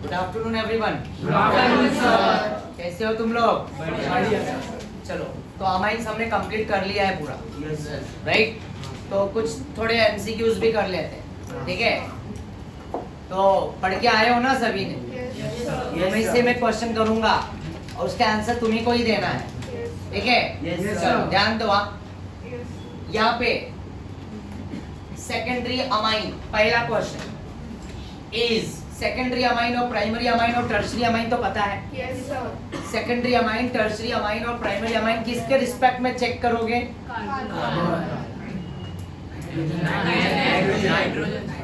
Good afternoon everyone. Good afternoon sir. कैसे हो तुम लोग? बढ़िया। चलो, तो अमाइंस हमने कंप्लीट कर लिया है पूरा, यस सर। राइट? तो कुछ थोड़े एमसीक्यूज भी कर लेते हैं, ठीक है? तो पढ़ के आए हो ना सभी ने? मैं इससे मैं क्वेश्चन करूंगा और उसका आंसर तुम्ही को ही देना है, ठीक है? Yes, चलो sir. ध्यान दो। यहाँ पे सेकेंडरी अमाइन, पहला क्वेश्चन इज सेकेंडरी अमाइन और प्राइमरी अमाइन और टर्शरी अमाइन तो पता है? सेकेंडरी अमाइन, टर्शरी अमाइन और प्राइमरी अमाइन किसके रिस्पेक्ट में चेक करोगे?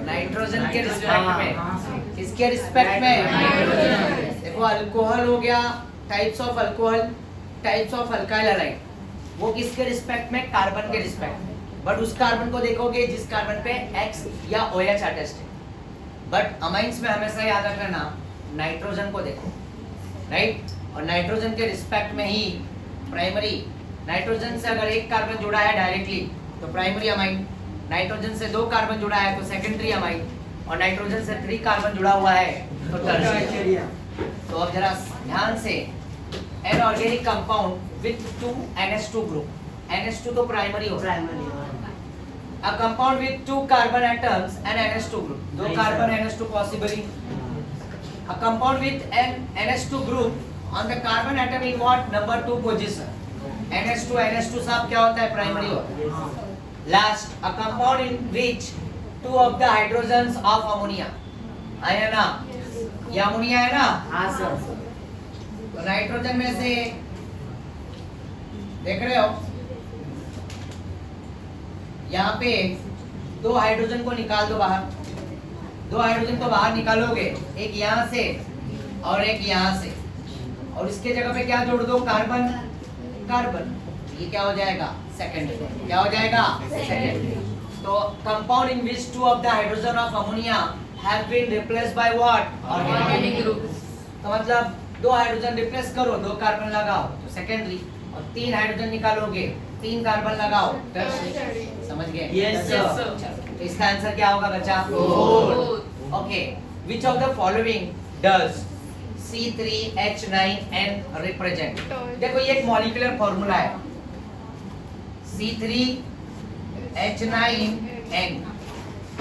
नाइट्रोजन के रिस्पेक्ट में। किसके रिस्पेक्ट में? देखो, अल्कोहल हो गया, types of alcohol, types of alkyl halide, वो किसके रिस्पेक्ट में? कार्बन के रिस्पेक्ट में। बट उस कार्बन को देखोगे जिस कार्बन पे X या OH अटैच्ड है। बट अमाइंस में हमेशा याद रखना नाइट्रोजन को देखो, राइट? और नाइट्रोजन के रिस्पेक्ट में ही प्राइमरी, नाइट्रोजन से अगर एक कार्बन जुड़ा है डायरेक्टली तो प्राइमरी अमाइन, नाइट्रोजन से दो कार्बन जुड़ा है तो सेकेंडरी अमाइन, और नाइट्रोजन से 3 कार्बन जुड़ा हुआ है तो टर्शरी। तो अब जरा ध्यान से, an organic compound with 2 NH2 group, NH2 तो प्राइमरी हो, a compound with 2 carbon atoms and NH2 group, दो carbon NH2 possibly, a compound with an NH2 group on the carbon atom in what number 2 position, NH2 साहब क्या होता है? Primary होता है। Last, a compound in which 2 of the hydrogens of ammonia, है ना? ये अमोनिया है ना? हाँ सर। तो नाइट्रोजन में से देख रहे हो, यहाँ पे 2 हाइड्रोजन को निकाल दो बाहर। 2 हाइड्रोजन को बाहर निकालोगे, एक यहाँ से और एक यहाँ से, और इसके जगह पे क्या जोड़ दो? Carbon, carbon. ये क्या हो जाएगा? सेकेंडरी। क्या हो जाएगा? सेकेंडरी। तो compound in which 2 of the hydrogen of ammonia have been replaced by what? Organic group. तो मतलब 2 हाइड्रोजन रिप्लेस करो, 2 कार्बन लगाओ तो सेकेंडरी, और 3 हाइड्रोजन निकालोगे, 3 कार्बन लगाओ टर्शरी। समझ गए? Yes sir. तो इसका आंसर क्या होगा बच्चा? Okay, which of the following does C3H9N represent? देखो, ये एक मॉलिक्यूलर फॉर्मूला है, C3H9N,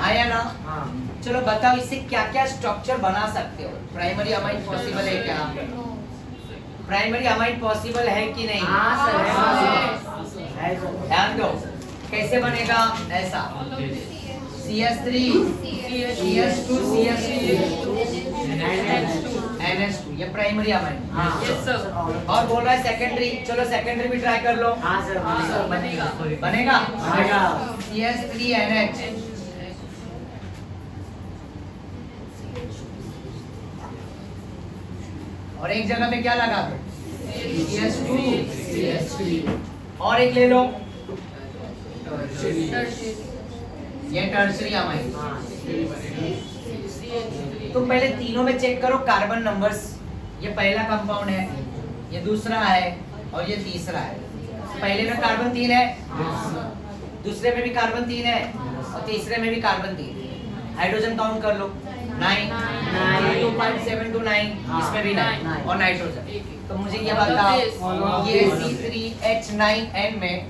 आया ना? हाँ। चलो बताओ, इससे क्या क्या स्ट्रक्चर बना सकते हो? प्राइमरी अमाइन पॉसिबल है क्या? प्राइमरी अमाइन पॉसिबल है कि नहीं? हाँ सर। है सर। ध्यान दो, कैसे बनेगा? ऐसा CH3 CH2 CH2 NH2, ये प्राइमरी अमाइन। हाँ। और बोल रहा है सेकेंडरी, चलो सेकेंडरी भी ट्राई कर लो। हाँ सर। बनेगा? बनेगा। CH3NH, और एक जगह पे क्या लगा दो? CH2, और एक ले लो, ये टर्शरी अमाइन। तुम पहले तीनों में चेक करो कार्बन नंबर्स। ये पहला कंपाउंड है, ये दूसरा है और ये तीसरा है। पहले में कार्बन 3 है, दूसरे में भी कार्बन 3 है और तीसरे में भी कार्बन 3 है। हाइड्रोजन काउंट कर लो, 9, 2.729, इसमें भी 9, और नाइट्रोजन। तो मुझे ये बताओ, ये C3H9N में,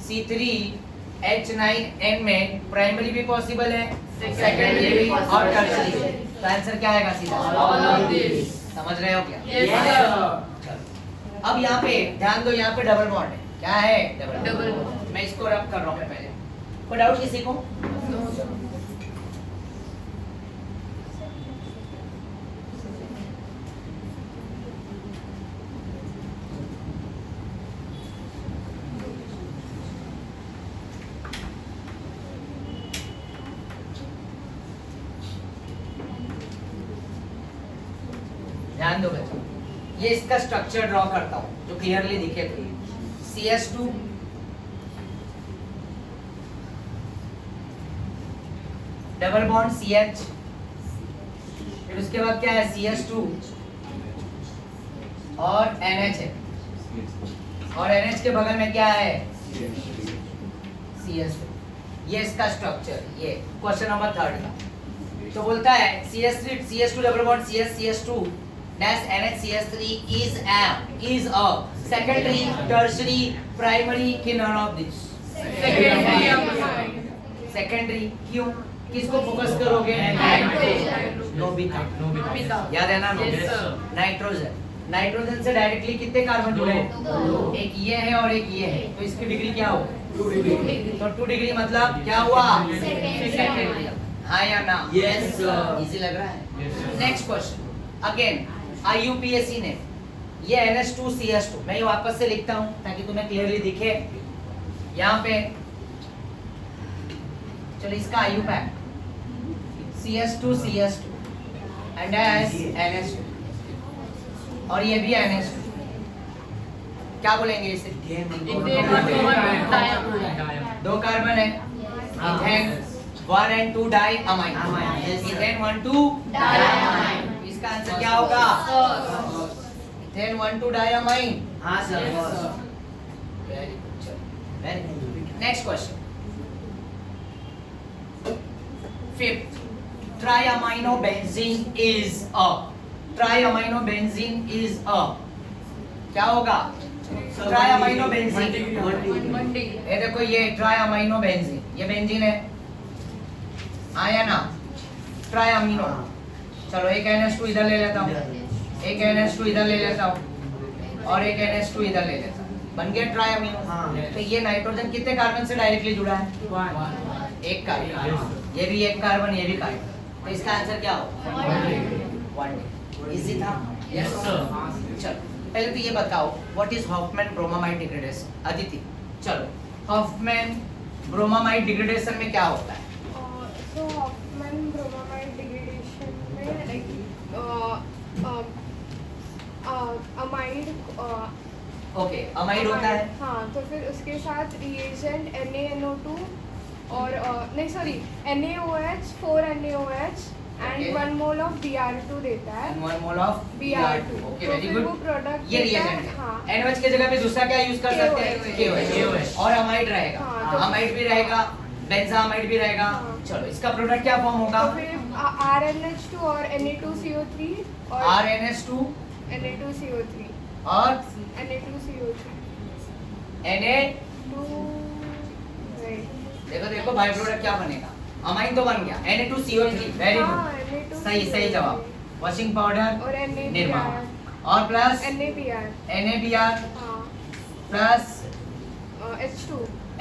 C3H9N में प्राइमरी भी पॉसिबल है, सेकेंडरी भी और टर्शरी भी। तो आंसर क्या आएगा सीधा? समझ रहे हो क्या? यस। अब यहाँ पे ध्यान दो, यहाँ पे डबल बॉन्ड है। क्या है? Double bond. मैं इसको रब कर रहा हूँ पहले। कोई डाउट किसी को? ध्यान दो बच्चों, ये इसका स्ट्रक्चर ड्रॉ करता हूँ जो क्लियरली दिखे थे। CH2, डबल बॉन्ड CH, फिर उसके बाद क्या है? CH2 और NH है, और NH के बगल में क्या है? CH2। ये इसका स्ट्रक्चर, ये क्वेश्चन नंबर 3 का। तो बोलता है CS3 CS2 double bond CS2 dash NH is a secondary, tertiary, primary कि none of this? Secondary क्यों? किसको फोकस करोगे? नोबिता। याद है ना नोबिता? नाइट्रोजन। नाइट्रोजन से डायरेक्टली कितने कार्बन जुड़े हैं? एक ये है और एक ये है, तो इसकी डिग्री क्या हो? 2 डिग्री। तो 2 डिग्री मतलब क्या हुआ? सेकेंडरी। हाँ या ना? Yes, sir. इजी लग रहा है? Yes, sir. Next question again IUPAC ने ये NH2CH2 मैं ये वापस से लिखता हूँ ताकि तुम्हें क्लियरली दिखे यहाँ पे। चलो इसका IUPAC CS2 and NH2 और ये भी NH2। क्या बोलेंगे इसे? दो कार्बन है, ethane 1 and 2 diamine, ethane 1 2 diamine. इसका आंसर क्या होगा? Ethane 1 2 diamine. हाँ sir. Very good. Very good. Next question fifth, triaminobenzene is a, triaminobenzene is a क्या होगा? ट्राइअमाइनोबेंजीन। ये देखो ये ट्राइअमाइनोबेंजीन, ये बेंजीन है आया ना? ट्राइअमीनो। चलो एक NH2 इधर ले लेता हूँ, एक NH2 इधर ले लेता हूँ और एक NH2 इधर ले लेता हूँ, बन गया ट्राइअमीनो। तो ये नाइट्रोजन कितने कार्बन से डायरेक्टली जुड़ा है? एक कार्बन। ये भी एक कार्बन, ये भी कार्बन। तो इसका आंसर क्या हो? 1 इजी था? Yes sir. चलो पहले तो ये बताओ what is Hofmann bromamide degradation? Aditi चलो, हॉफमैन ब्रोमामाइड डिग्रेडेशन में क्या होता है? So Hoffman bromamide degradation में like amide ओके अमाइड होता है। हाँ, तो फिर उसके साथ reagent NaNO2 और नहीं sorry NaOH 4 NaOH Okay. and 1 mole of Br2 देता है। and 1 mole of Br2। Okay तो वेरी फिर वो गुड। प्रोडक्ट ये रिएजेंट है। हाँ NH की जगह पे दूसरा क्या यूज कर सकते हैं? KOH। और अमाइड रहेगा, हाँ, तो- अमाइड भी रहेगा, बेंजामाइड भी रहेगा। हाँ। चलो इसका प्रोडक्ट क्या फॉर्म होगा? तो फिर RNH2 और Na2CO3 और RNH2 Na2CO3 और Na2CO3 Na। 2 देखो देखो बाय प्रोडक्ट क्या बनेगा? अमाइन तो बन गया Na2CO3। वेरी गुड, सही सही जवाब। वॉशिंग पाउडर और निर्मा NaBr और प्लस NaBr NaBr हाँ प्लस H2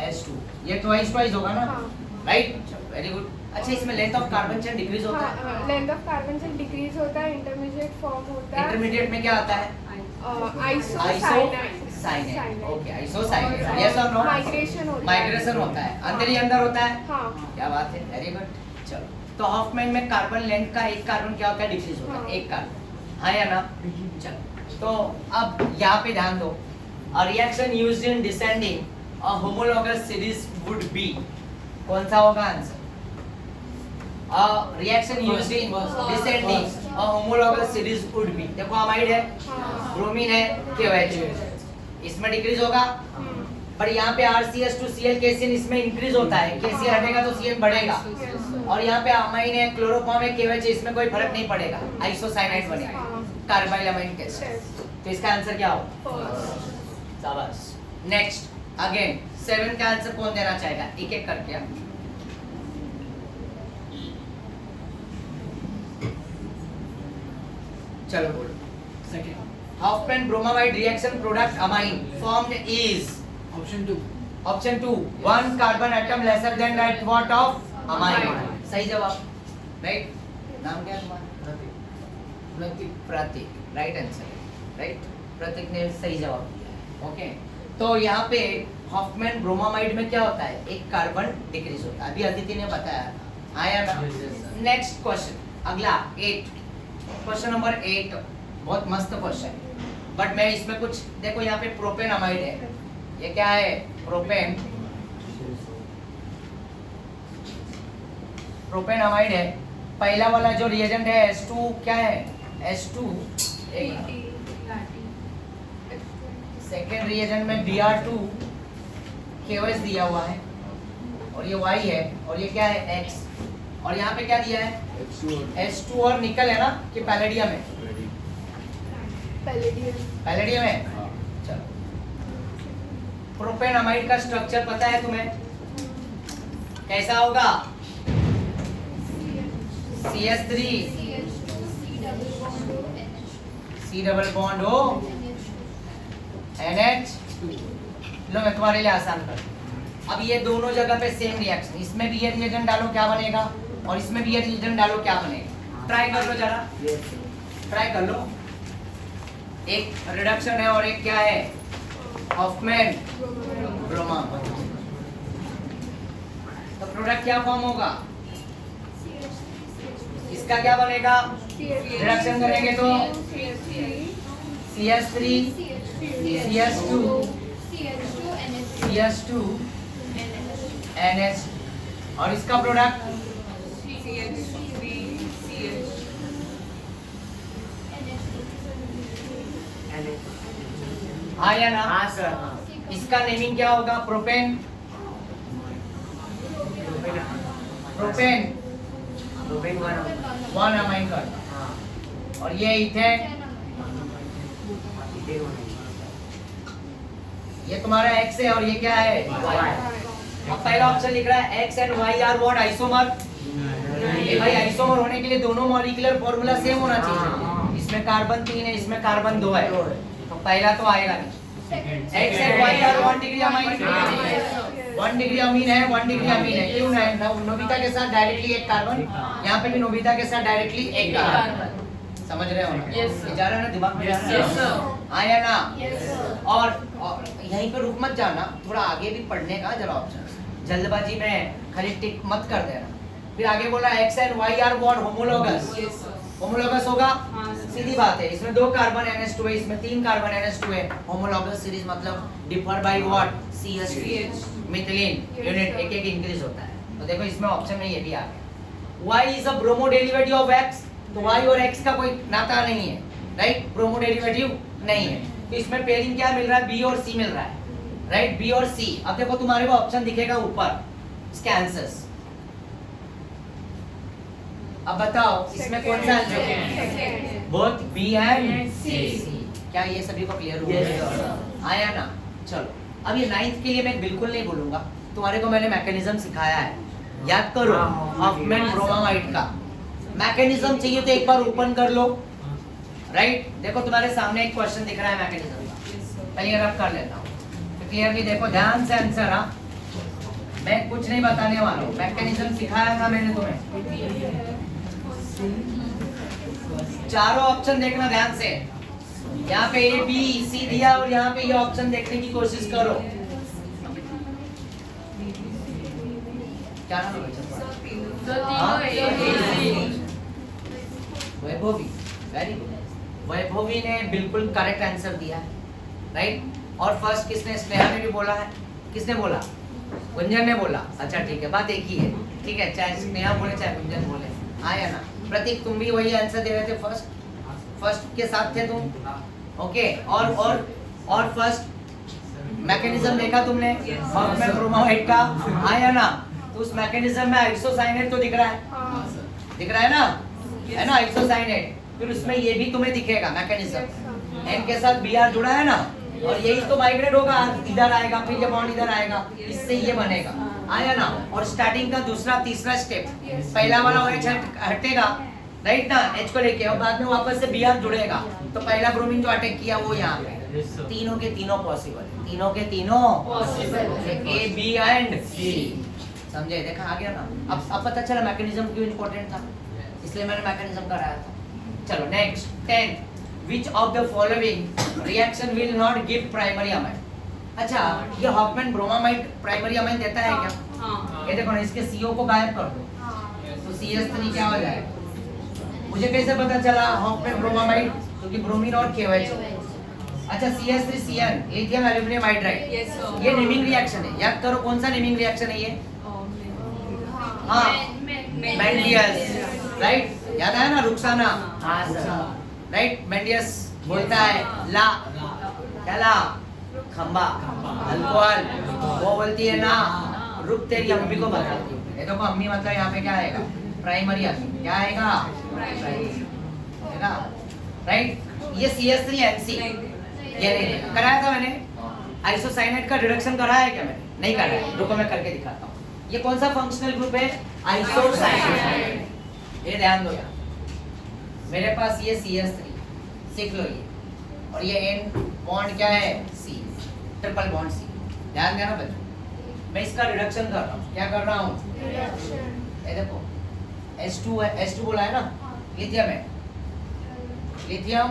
H2। ये ट्वाइस होगा ना? हाँ राइट, वेरी गुड। अच्छा इसमें length of carbon chain decrease होता है? हाँ length of carbon chain decrease होता है, इंटरमीडिएट फॉर्म होता है इंटरमीडिएट में क्या आता है? आइसोसाइनाइड। Okay isocyanide. यस और नो? माइग्रेशन होता है। माइग्रेशन होता है, अंदर ही अंदर होता है। हाँ क्या बात है, वेरी गुड। चलो तो हॉफमैन में कार्बन लेंथ का एक कार्बन क्या होता है? डिक्रीज होता है, हाँ। एक कार्बन। हाँ या ना? चलो तो अब यहाँ पे ध्यान दो, a reaction used in descending a homologous series would be, कौन सा होगा answer? A reaction used in descending a homologous series would be. देखो अमाइड है, हाँ ब्रोमीन है, KOH, इसमें डिक्रीज होगा। हम्म, पर यहाँ पे RCH2Cl KCl इसमें इंक्रीज होता है, KCl हटेगा तो Cl बढ़ेगा। yes, और यहाँ पे अमाइन है, क्लोरोफॉर्म है, KOH है, इसमें कोई फर्क नहीं पड़ेगा, आइसोसाइनाइड बनेगा, हाँ कार्बाइलमाइन टेस्ट। yes, तो इसका आंसर क्या हो? first, शाबाश। नेक्स्ट अगेन 7 का आंसर कौन देना चाहेगा? एक एक करके आप। चलो बोलो। Second Hofmann bromamide reaction product amine formed is option 2 option 2 1 carbon atom lesser than that what of amine. सही जवाब। राइट, नाम क्या है तुम्हारा? Pratik. Right answer, right. Pratik ने सही जवाब दिया है। ओके तो यहाँ पे हॉफमैन ब्रोमामाइड में क्या होता है? एक कार्बन डिक्रीज होता है, अभी अदिति ने बताया था। आया ना? नेक्स्ट क्वेश्चन अगला 8, क्वेश्चन नंबर 8 बहुत मस्त क्वेश्चन, बट मैं इसमें कुछ देखो, यहाँ पे प्रोपेन अमाइड है, ये क्या है? प्रोपेन, प्रोपेन अमाइड है। पहला वाला जो रिएजेंट है H2 क्या है? H2। सेकेंड रिएजेंट में Br2 KOH दिया हुआ है और ये Y है और ये क्या है? X। और यहाँ पे क्या दिया है H2 और निकल है ना कि पैलेडियम है? पैलेडियम है। चलो प्रोपेनमाइड का स्ट्रक्चर पता है तुम्हें? कैसा होगा? CH3 C डबल बॉन्ड हो NH। लो मैं तुम्हारे लिए आसान कर। अब ये दोनों जगह पे सेम रिएक्शन, इसमें भी ये रिएजेंट डालो क्या बनेगा और इसमें भी ये रिएजेंट डालो क्या बनेगा? ट्राई कर लो जरा, ट्राई कर लो। एक रिडक्शन है और एक क्या है? Hofmann bromamide. तो प्रोडक्ट क्या फॉर्म होगा? इसका क्या बनेगा? रिडक्शन करेंगे तो CH3 CH2 CH2 NH और इसका प्रोडक्ट हाँ या ना? हाँ सर। इसका नेमिंग क्या होगा? Propane propane propane one amine कर। और ये इथेन, ये तुम्हारा X है और ये क्या है? Y। अब पहला ऑप्शन लिख रहा है X and Y are what? Isomer. ये भाई आइसोमर होने के लिए दोनों मॉलिक्यूलर फॉर्मूला सेम होना चाहिए। इसमें कार्बन 3 है, इसमें कार्बन 2 है, तो पहला तो आएगा नहीं। X and Y are 1 degree amine, 1 degree amine है, 1 डिग्री अमीन है। क्यों है? नोबिता के साथ डायरेक्टली एक कार्बन, यहाँ पे भी नोबिता के साथ डायरेक्टली एक कार्बन। समझ रहे हो ना? जा रहा है ना दिमाग में? आया ना? और यहीं पे रुक मत जाना, थोड़ा आगे भी पढ़ने का जरा ऑप्शन। जल्दबाजी में खाली टिक मत कर देना। फिर आगे बोला X and Y are what? Homologous. Homologous होगा? सीधी बात है, इसमें 2 कार्बन NH2 है, इसमें 3 कार्बन NH2 है। होमोलोगस सीरीज मतलब differ by what? CH3 methylene unit एक एक इंक्रीज होता है। तो देखो इसमें ऑप्शन में ये भी आ गया। Y is a bromo derivative of X, तो Y और X का कोई नाता नहीं है, राइट? ब्रोमो डेरिवेटिव नहीं है, तो इसमें पेयरिंग क्या मिल रहा है? B और C मिल रहा है, राइट? B और C। अब देखो तुम्हारे को ऑप्शन दिखेगा ऊपर, इसके आंसर्स। अब बताओ इसमें कौन सा आंसर है? Both B and C। क्या ये सभी को क्लियर हो गया? आया ना? चलो अब ये 9th के लिए मैं बिल्कुल नहीं बोलूंगा, तुम्हारे को मैंने मैकेनिज्म सिखाया है, याद करो। हॉफमैन ब्रोमामाइड का मैकेनिज्म चाहिए तो एक बार ओपन कर लो, राइट? देखो तुम्हारे सामने एक क्वेश्चन दिख रहा है मैकेनिज्म का, क्लियर अप कर लेता हूँ तो क्लियरली देखो, ध्यान से आंसर। हाँ, मैं कुछ नहीं बताने वाला हूँ, मैकेनिज्म सिखाया था मैंने तुम्हें। चारों ऑप्शन देखना ध्यान से, यहाँ पे A B C दिया और यहाँ पे ये ऑप्शन देखने की कोशिश करो। क्या नाम है बच्चा? Vaibhavi, very good. वैभवी ने बिल्कुल करेक्ट आंसर दिया है, राइट? और फर्स्ट किसने? स्नेहा ने भी बोला है। किसने बोला? गुंजन ने बोला। अच्छा ठीक है, बात एक ही है, ठीक है, चाहे स्नेहा बोले चाहे गुंजन बोले। आया ना? प्रतीक तुम भी वही आंसर दे रहे थे, फर्स्ट के साथ थे तुम, ओके? और फर्स्ट मैकेनिज्म देखा तुमने हॉफमैन ब्रोमामाइड का? आया ना? तो उस मैकेनिज्म में आइसोसाइनेट तो दिख रहा है, दिख रहा है ना? है ना आइसोसाइनेट? फिर उसमें ये भी तुम्हें दिखेगा मैकेनिज्म, N के साथ Br जुड़ा है ना, और यही तो माइग्रेट होगा, इधर आएगा, फिर ये बॉन्ड इधर आएगा, इससे ये बनेगा। आया ना? और स्टार्टिंग का दूसरा तीसरा स्टेप, पहला वाला OH हटेगा, राइट ना, H को लेके, और बाद में वापस से Br जुड़ेगा, तो पहला ब्रोमीन जो अटैक किया वो यहाँ पे। तीनों के तीनों पॉसिबल, तीनों के तीनों A B एंड C। समझे? देखा आ गया ना? अब पता चला मैकेनिज्म क्यों इंपॉर्टेंट था, इसलिए मैंने मैकेनिज्म कराया था। चलो next 10, which of the following reaction will not give primary amine? अच्छा, ये हॉफमैन ब्रोमामाइड प्राइमरी अमाइन देता है क्या? ये देखो ना, इसके CO को गायब कर दो तो CH3 क्या हो जाएगा? मुझे कैसे पता चला हॉफमैन ब्रोमामाइड? क्योंकि ब्रोमीन और KOH। अच्छा, CH3CN लिथियम एल्यूमिनियम हाइड्राइड, ये नेमिंग रिएक्शन है, याद करो कौन सा नेमिंग रिएक्शन है ये? हाँ, मेंडियस, राइट? याद आया ना? रुक्साना, राइट? मेंडियस बोलता है ला, क्या ला? खंबा, अल्कोहल, वो बोलती है ना, रुक तेरी अम्मी को बताती है। देखो अम्मी मतलब यहाँ पे क्या आएगा? प्राइमरी आ गई, क्या आएगा है ना, राइट। ये CH3NC ये नहीं कराया था मैंने, आइसोसाइनेट का रिडक्शन कराया है क्या मैंने, नहीं कराया है, रुको मैं करके दिखाता हूँ। ये कौन सा फंक्शनल ग्रुप है, आइसोसाइनेट। ये ध्यान दो यार, मेरे पास ये CH3 सीख लो ये, और ये N बॉन्ड क्या है C, ट्रिपल बॉन्ड C। ध्यान देना बच्चों, मैं इसका रिडक्शन कर रहा हूँ, क्या कर रहा हूँ, ये देखो H2 है, H2 बोला है ना, लिथियम है, लिथियम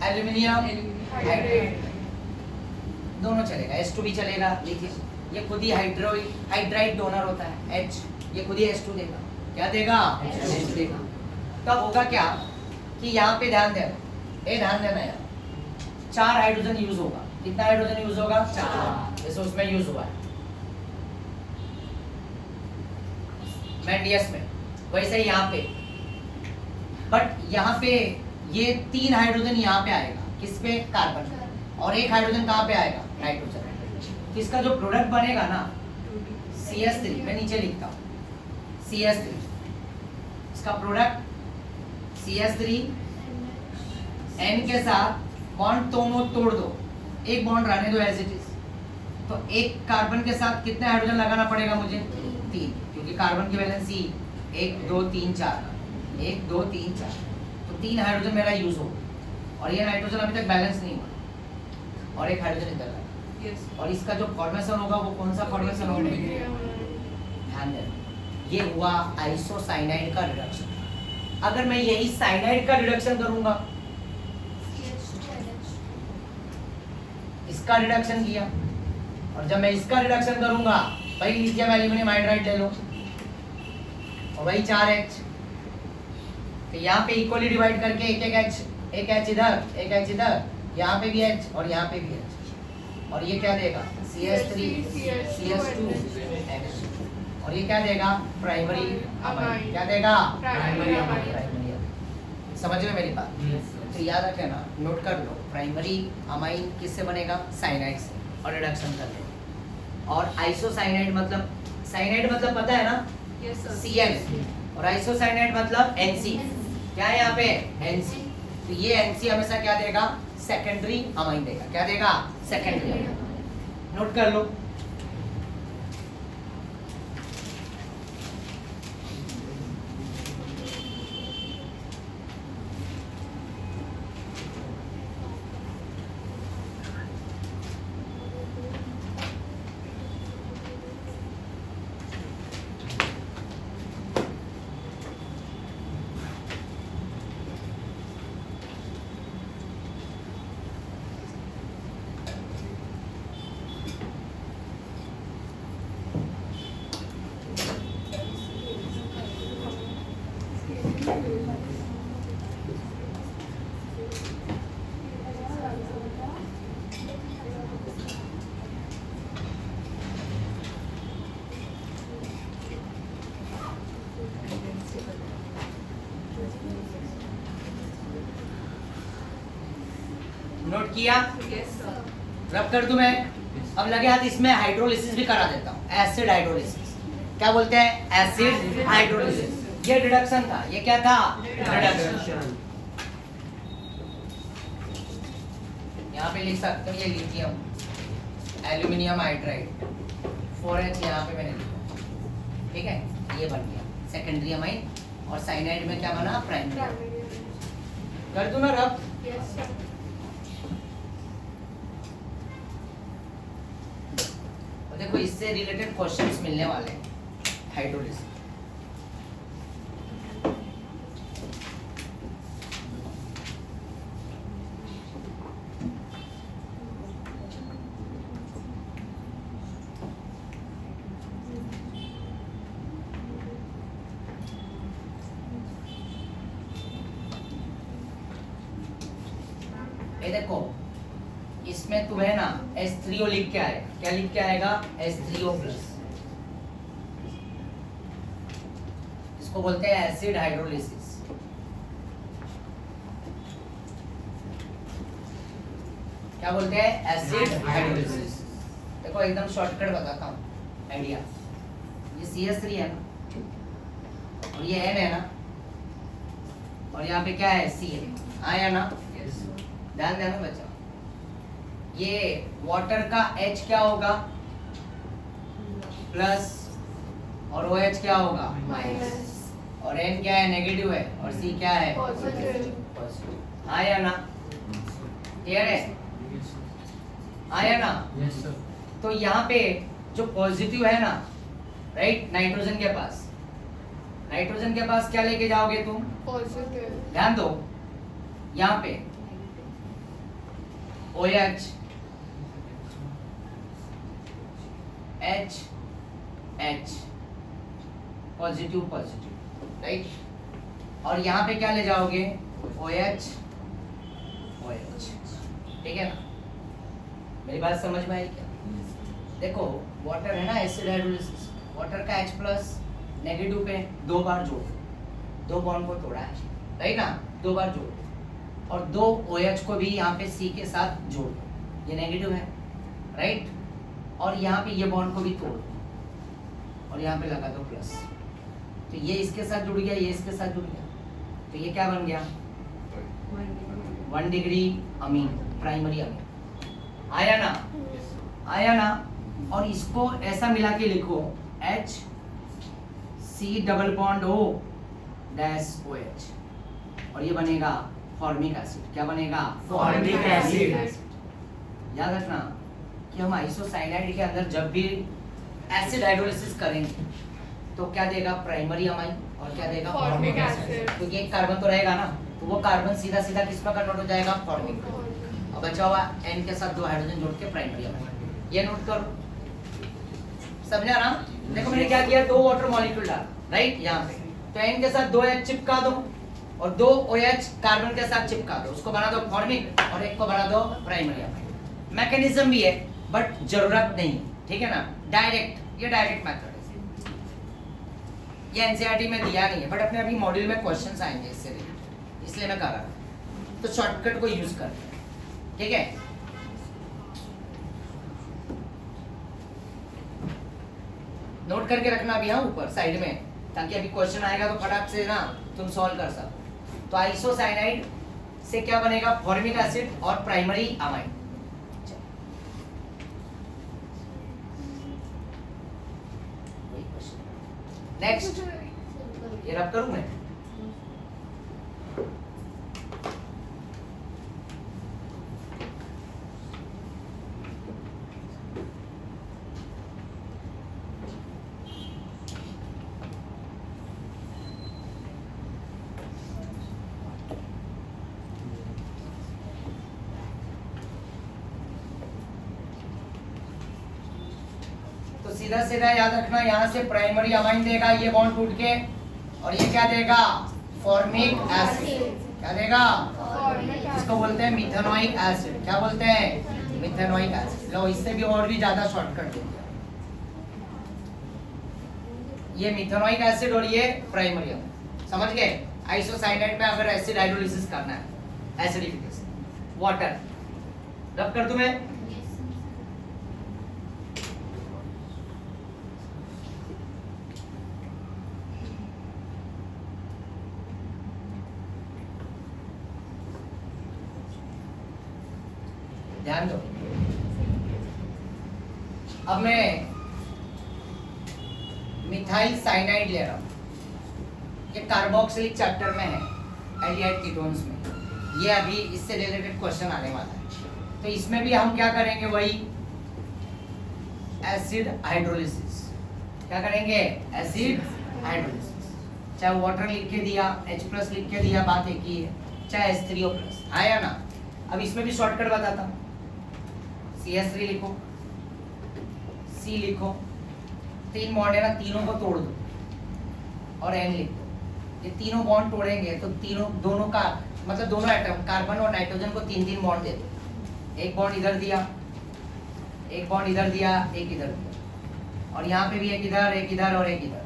एल्यूमिनियम हाइड्राइड दोनों चलेगा, H2 भी चलेगा, लिथियम ये खुद ही हाइड्राइड डोनर होता है H, ये खुद ही H2 देगा, क्या देगा H2 देगा। तब होगा क्या कि यहाँ पे ध्यान देना, ये ध्यान देना यार, 4 हाइड्रोजन यूज होगा, कितना हाइड्रोजन यूज होगा 4, जैसे उसमें यूज हुआ है मैंडियस में, वैसे ही यहाँ पे, बट यहाँ पे ये 3 हाइड्रोजन यहाँ पे आएगा, किस पे, कार्बन, और 1 हाइड्रोजन कहाँ पे आएगा, नाइट्रोजन। इसका जो प्रोडक्ट बनेगा ना CH3, मैं नीचे लिखता हूँ CH3, इसका प्रोडक्ट CH3 N के साथ बॉन्ड दोनों तोड़ दो, एक बॉन्ड रहने दो एज इट इज, तो एक कार्बन के साथ कितने हाइड्रोजन लगाना पड़ेगा मुझे, 3, क्योंकि कार्बन की वैलेंसी 1 2 3 4, 1 2 3 4, तो 3 हाइड्रोजन मेरा यूज हो, और ये नाइट्रोजन अभी तक बैलेंस नहीं हुआ, और 1 हाइड्रोजन इधर लगा, और इसका जो फॉर्मेशन होगा वो कौन सा फॉर्मेशन होगा, ध्यान देना, ये हुआ आइसोसाइनाइड का रिडक्शन। अगर मैं यही साइनाइड का रिडक्शन करूंगा, इसका रिडक्शन किया, और जब मैं इसका रिडक्शन करूंगा वही लिथियम एल्यूमिनियम हाइड्राइड ले लो, और वही 4H, तो यहाँ पे इक्वली डिवाइड करके एक H इधर, एक H इधर, यहाँ पे भी H और यहाँ पे भी H, और ये क्या देगा CH3 CH2 H, और ये क्या देगा प्राइमरी अमाइन, क्या देगा प्राइमरी अमाइन। समझ में मेरी बात, तो याद रखे ना, नोट कर लो, प्राइमरी अमाइन किससे बनेगा, साइनाइड से, और रिडक्शन कर लो। और आइसोसाइनाइड मतलब, साइनाइड मतलब पता है ना, Cl, और आइसोसाइनाइड मतलब NC, क्या है यहाँ पे NC, तो ये NC हमेशा क्या देगा, सेकेंडरी अमाइन देगा, क्या देगा सेकेंडरी अमाइन, नोट कर लो। नोट किया, रब कर दूं मैं, अब लगे हाथ इसमें हाइड्रोलिसिस भी करा देता हूँ, एसिड हाइड्रोलिसिस, क्या बोलते हैं एसिड हाइड्रोलिसिस। ये रिडक्शन था, ये क्या था रिडक्शन। यहाँ पे लिख सकते हो ये लिथियम एल्यूमिनियम हाइड्राइड 4H यहाँ पे मैंने लिखा, ठीक है, ये बन गया सेकेंडरी अमाइन, और साइनाइड में क्या बना प्राइमरी। कर दूं ना रब, देखो इससे रिलेटेड क्वेश्चंस मिलने वाले हैं हाइड्रोलिसिस। ये देखो इसमें तुम्हें ना H3O लिख के आएगा, क्या लिख के आएगा H3O प्लस, इसको बोलते हैं एसिड हाइड्रोलिसिस। क्या बोलते हैं एसिड हाइड्रोलिसिस। देखो एकदम शॉर्टकट बताता हूँ आइडिया, ये CH3 है ना, और ये N है ना, और यहाँ पे क्या है C है, आया ना? ध्यान देना बच्चा, ये वाटर का H क्या होगा प्लस, और OH क्या होगा माइनस, और N क्या है नेगेटिव है, और C क्या है पॉजिटिव। आया ना? क्लियर है? आया ना? तो यहाँ पे जो पॉजिटिव है ना, राइट, नाइट्रोजन के पास क्या लेके जाओगे तुम? पॉजिटिव। ध्यान दो, यहाँ पे OH H H positive, right, और यहाँ पे क्या ले जाओगे? OH OH, ठीक है ना? मेरी बात समझ में आई क्या? देखो वाटर है ना, एसिड हाइड्रोलिसिस, वाटर का H प्लस नेगेटिव पे 2 बार जोड़, 2 बॉन्ड को तोड़ा है, राइट ना, 2 बार जोड़, और 2 OH को भी यहाँ पे C के साथ जोड़ दो, ये नेगेटिव है, राइट, और यहाँ पे ये बॉन्ड को भी तोड़ दो, और यहाँ पे लगा दो प्लस, तो ये इसके साथ जुड़ गया, ये इसके साथ जुड़ गया, तो ये क्या बन गया? 1 डिग्री अमीन, प्राइमरी अमीन। आया ना? आया ना? और इसको ऐसा मिला के लिखो H C double bond O dash OH, और ये बनेगा फॉर्मिक एसिड। क्या बनेगा? Formic acid. याद रखना कि हम आइसोसाइनाइड के अंदर जब भी एसिड हाइड्रोलिसिस करेंगे तो क्या देगा? प्राइमरी अमाइन, और क्या देगा? Formic acid. क्योंकि एक कार्बन तो रहेगा ना, तो वो कार्बन सीधा सीधा किस पर कन्वर्ट हो जाएगा? फॉर्मिक। अब बचा हुआ N के साथ 2 हाइड्रोजन जोड़ के प्राइमरी अमाइन, ये नोट करो, समझा ना? देखो मैंने क्या किया, 2 वाटर मॉलिक्यूल डाल, राइट, यहाँ पे, तो N के साथ 2 H चिपका दो, और 2 OH कार्बन के साथ चिपका दो, उसको बना दो फॉर्मिक, और एक को बना दो प्राइमरी अमाइन। मैकेनिज्म भी है बट जरूरत नहीं, ठीक है ना? डायरेक्ट, ये डायरेक्ट मेथड है, ये एनसीईआरटी में दिया नहीं है, बट अपने अभी मॉड्यूल में क्वेश्चंस आएंगे इससे रिलेटेड, इसलिए मैं कह रहा हूं, तो शॉर्टकट को यूज करते हैं, ठीक है? नोट करके रखना अभी, हाँ, ऊपर साइड में, ताकि अभी क्वेश्चन आएगा तो फटाक से ना तुम सॉल्व कर सको। तो आइसोसाइनाइड से क्या बनेगा? फॉर्मिक एसिड और प्राइमरी अमाइन। नेक्स्ट, ये रब करूं मैं? तो सीधा सीधा याद रखना, यहाँ से प्राइमरी अमाइन देगा, ये बॉन्ड टूट के, और ये क्या देगा? Formic acid. क्या देगा? इसको बोलते हैं मिथेनोइक एसिड। क्या बोलते हैं? Methanoic acid. लो, इससे भी और भी ज्यादा शॉर्टकट दे दिया, ये मिथेनोइक एसिड और ये प्राइमरी अमाइन, समझ गए? आइसोसाइनाइड में अगर एसिड हाइड्रोलिसिस करना है, एसिडिफिकेशन, वाटर रब कर दूं मैं? ध्यान दो, अब मैं मिथाइल साइनाइड ले रहा हूं, ये कार्बोक्सिलिक चैप्टर में है, एल्डिहाइड कीटोन्स में, ये अभी इससे रिलेटेड क्वेश्चन आने वाला है। तो इसमें भी हम क्या करेंगे? वही एसिड हाइड्रोलिसिस। क्या करेंगे? Acid hydrolysis. चाहे वाटर लिख के दिया, H+ लिख के दिया, बात एक ही है, चाहे H3O+, आया ना? अब इसमें भी शॉर्टकट बताता हूँ, CH3 लिखो, C लिखो, 3 बॉन्ड है ना, तीनों को तोड़ दो, और N लिख दो। ये तीनों बॉन्ड तोड़ेंगे तो दोनों का मतलब दोनों एटम, कार्बन और नाइट्रोजन को 3-3 बॉन्ड दे दो। एक बॉन्ड इधर दिया, एक बॉन्ड इधर दिया, एक इधर दिया, और यहाँ पे भी एक इधर और एक इधर,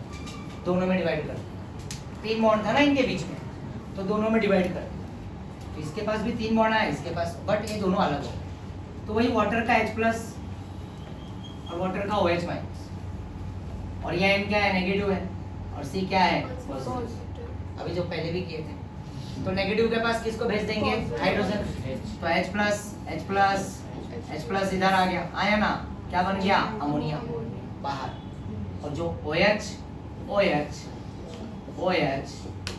दोनों में डिवाइड कर दिया। 3 बॉन्ड था ना इनके बीच में, तो दोनों में डिवाइड कर दिया। तो इसके पास भी 3 बॉन्ड आए, इसके पास, बट ये दोनों अलग हो गए। तो वही वाटर का H+ और वाटर का OH-, और ये N क्या है? नेगेटिव है, और सी क्या है? पॉजिटिव। अभी जो पहले भी किए थे। तो नेगेटिव के पास किसको भेज देंगे? हाइड्रोजन। तो H प्लस इधर आ गया, आया ना? क्या बन गया? अमोनिया बाहर। और जो OH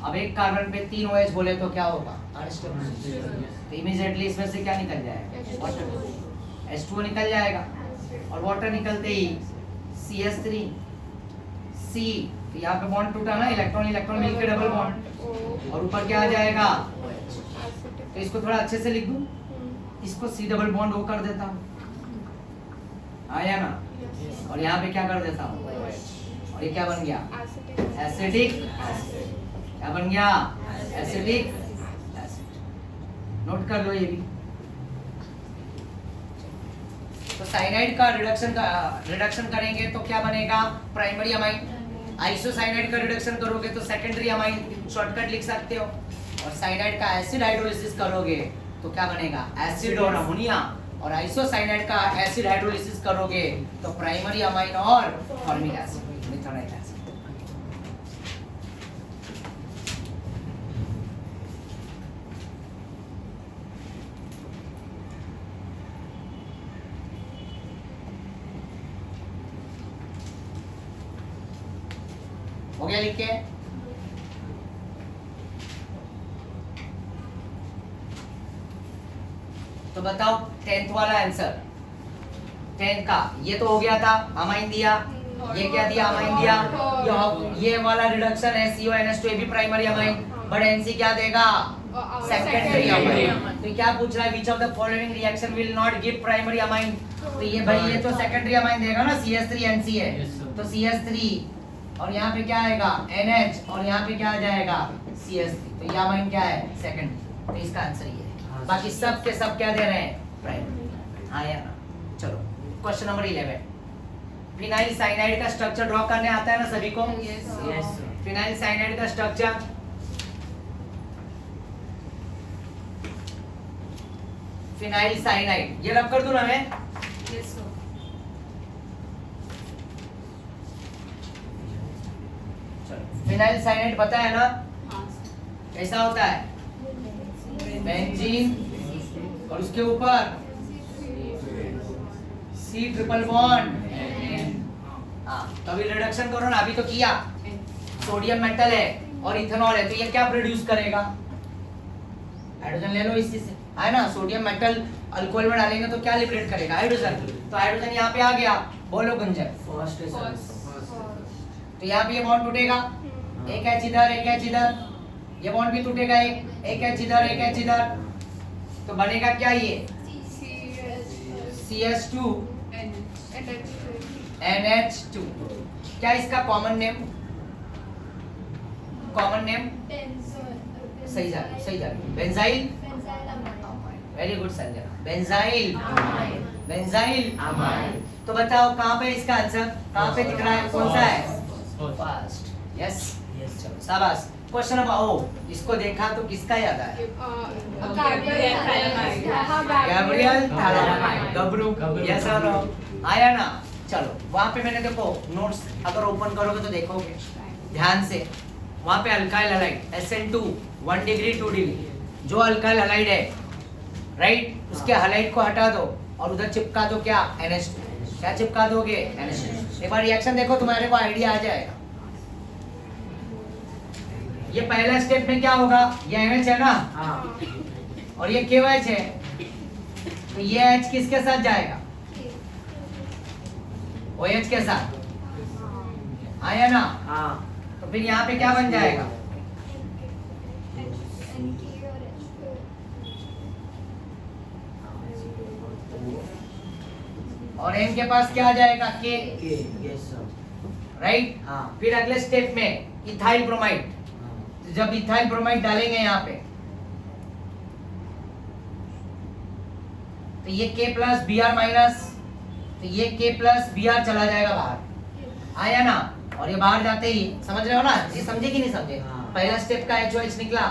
अब एक कार्बन पे 3 OH बोले तो क्या होगा? अनस्टेबल। तो इमीडिएटली इसमें से क्या निकल जाएगा? वाटर। H2O निकल जाएगा और वाटर निकलते ही CH3 C, तो यहाँ पे बॉन्ड टूटा ना, इलेक्ट्रॉन इलेक्ट्रॉन मिलकर डबल बॉन्ड, और ऊपर क्या आ जाएगा? तो इसको थोड़ा अच्छे से लिख दूं, इसको C डबल बॉन्ड O कर देता हूँ, आया ना? और यहाँ पे क्या कर देता हूँ? और ये क्या बन गया? Acidic acid. क्या बन गया? Acidic acid. नोट कर लो ये भी। तो साइनाइड का रिडक्शन करेंगे तो क्या बनेगा? Primary amine. आइसोसाइनाइड का रिडक्शन करोगे तो सेकेंडरी अमाइन, शॉर्टकट लिख सकते हो। और साइनाइड का एसिड हाइड्रोलिसिस करोगे तो क्या बनेगा? एसिड और अमोनिया। और आइसोसाइनाइड का एसिड हाइड्रोलिसिस करोगे तो प्राइमरी अमाइन और फॉर्मिक एसिड, मिथाइल एसिड। हो गया लिख के? तो बताओ 10th वाला आंसर, 10th का ये तो हो गया था, अमाइन दिया, ये क्या दिया? अमाइन दिया। ये वाला रिडक्शन है CONH2, ये भी प्राइमरी अमाइन, बट NC क्या देगा? Secondary amine. तो क्या पूछ रहा है? Which of the following reaction will not give primary amine? तो ये भाई ये तो सेकेंडरी अमाइन देगा ना, CH3NC है, तो CH3 और यहाँ पे क्या आएगा? NH, और यहाँ पे क्या आ जाएगा? CH3। तो ये अमाइन क्या है? सेकेंडरी। तो इसका आंसर ये है। बाकी सब के सब क्या दे रहे हैं? प्राइमरी। हाँ या ना? चलो क्वेश्चन नंबर 11। फिनाइल साइनाइड का स्ट्रक्चर ड्रॉ करने आता है ना सभी को? यस। फिनाइल साइनाइड का स्ट्रक्चर, फिनाइल साइनाइड ये रब कर दूं ना मैं? फिनाइल साइनाइड पता है ना? कैसा होता है? बेंजीन और उसके ऊपर C ट्रिपल बॉन्ड। हाँ, तो अभी रिडक्शन करो ना, अभी तो किया। सोडियम मेटल है और इथेनॉल है, तो ये क्या प्रोड्यूस करेगा? हाइड्रोजन ले लो इसी से, है ना? सोडियम मेटल अल्कोहल में डालेंगे तो क्या लिबरेट करेगा? हाइड्रोजन। तो हाइड्रोजन यहाँ पे आ गया, बोलो गुंजन। तो यहाँ पे ये बॉन्ड टूटेगा, एक H इधर एक H इधर, ये बॉन्ड भी टूटेगा, एक H इधर एक H इधर, तो बनेगा क्या? ये CH2 NH2। क्या इसका कॉमन नेम? कॉमन नेम सही जा रही benzyl. Very good Sanjana, benzyl amine. तो बताओ कहाँ पे इसका आंसर, कहाँ पे दिख रहा है? कौन सा है? फर्स्ट। यस, चलो शाबाश। क्वेश्चन नंबर ओ, इसको देखा तो किसका याद आया? गैब्रियल थैलामाइड, गबरू। यस और नो? आया ना? चलो वहाँ पे मैंने देखो नोट्स अगर ओपन करोगे तो देखोगे ध्यान से, वहाँ पे alkyl halide SN2 1 degree 2 degree, जो अल्काइल हैलाइड है राइट, उसके हैलाइड को हटा दो और उधर चिपका दो क्या? NH2। क्या चिपका दोगे? NH2। एक बार रिएक्शन देखो, तुम्हारे को आइडिया आ जाएगा। ये पहला स्टेप में क्या होगा? ये NH है ना, और ये KOH है, तो ये H किसके साथ जाएगा? OH के साथ, आया ना? तो फिर यहाँ पे क्या बन जाएगा? और M के पास क्या आ जाएगा? K, right? फिर अगले स्टेप में इथाइल ब्रोमाइड, जब इथाइल ब्रोमाइड डालेंगे यहाँ पे तो ये K प्लस Br माइनस, तो ये K प्लस Br चला जाएगा बाहर, आया ना? और ये बाहर जाते ही समझ रहे हो ना? ये समझे कि नहीं समझे? पहला स्टेप का HOH निकला